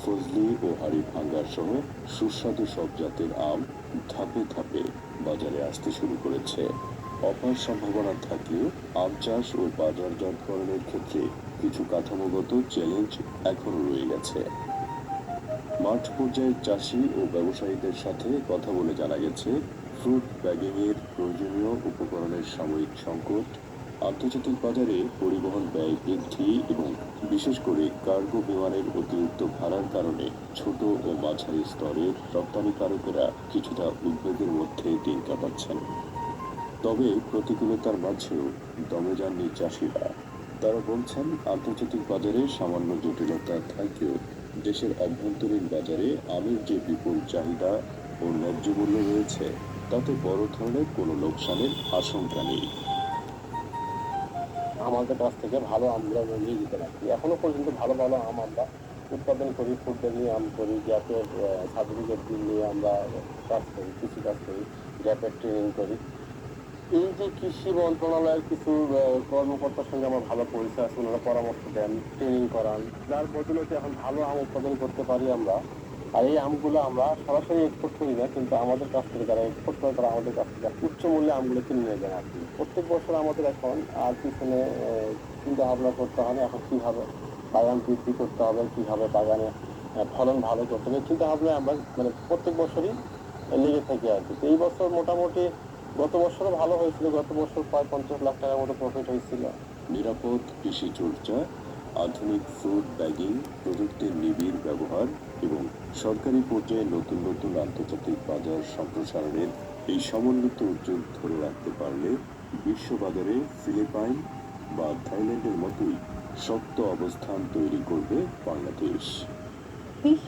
ফজলি ও হাড়ি ভাঙ্গা সহ সুস্বাদু সব জাতের আম ধাপে ধাপে বাজারে আসতে শুরু করেছে। অপার সম্ভাবনা থাকলেও আম চাষ ও বাজারজাতকরণের ক্ষেত্রে কিছু কাঠামোগত চ্যালেঞ্জ এখনো রয়ে গেছে। মাঠ পর্যায়ের চাষি ও ব্যবসায়ীদের সাথে কথা বলে জানা গেছে, ফ্রুট ব্যাগিং এর প্রয়োজনীয় উপকরণের সাময়িক সংকট, আন্তর্জাতিক বাজারে পরিবহন ব্যয় বৃদ্ধি এবং বিশেষ করে কার্গো বিমানের অতিরিক্ত ভাড়ার কারণে ছোট ও মাঝারি স্তরের রপ্তানিকারকেরা কিছুটা উদ্বেগের মধ্যে দিন কাটাচ্ছেন। তবে প্রতিকূলতার মাঝেও দমে যাননি চাষিরা। তারা বলছেন, আন্তর্জাতিক বাজারে সামান্য জটিলতা থাকলেও দেশের অভ্যন্তরীণ বাজারে আমের যে বিপুল চাহিদা ও ন্যায্য মূল্য রয়েছে, তাতে বড় ধরনের কোনো লোকসানের আশঙ্কা নেই। আমাদের কাছ থেকে ভালো আমগুলো আমরা নিয়ে যেতে পারি। এখনো পর্যন্ত ভালো ভালো আম আমরা উৎপাদন করি, ফুড ব্যাগিং আম করি, গ্যাপের সার্টিফিকেট নিয়ে আমরা কাজ করি, কৃষি কাজ করি, গ্যাপের ট্রেনিং করি। এই যে কৃষি মন্ত্রণালয়ের কিছু কর্মকর্তার সঙ্গে আমার ভালো পরিচয় আছে, ওনারা পরামর্শ দেন, ট্রেনিং করান, যার বদলতে এখন ভালো আম উৎপাদন করতে পারি আমরা। আর এই আমগুলো আমরা সরাসরি এক্সপোর্ট করি না, কিন্তু আমাদের কাছ থেকে যারা এক্সপোর্ট করে তারা আমাদের কাছ থেকে উচ্চ মূল্যে আমগুলো কিনে নিয়ে যান আর কি। প্রত্যেক বছর আমাদের এখন আর পিছনে চিন্তা ভাবনা করতে হবে এখন কিভাবে বাগান বৃদ্ধি করতে হবে, কিভাবে বাগানে ফলন ভালো করতে হবে, চিন্তা ভাবনা আমরা মানে প্রত্যেক বছরই লেগে থাকি আর কি। তো এই বছর মোটামুটি গত বছরও ভালো হয়েছিল, গত বছর প্রায় 50 লাখ টাকার মতো প্রফিট হয়েছিল। নিরাপদ কৃষি চর্চা, আধুনিক ফ্রুট ব্যাগিং প্রযুক্তির নিবিড় ব্যবহার এবং সরকারি পর্যায়ে নতুন নতুন আন্তর্জাতিক বাজার সম্প্রসারণের এই সমন্বিত উদ্যোগ ধরে রাখতে পারলে বিশ্ববাজারে ফিলিপাইন বা থাইল্যান্ডের মতোই শক্ত অবস্থান তৈরি করবে বাংলাদেশ।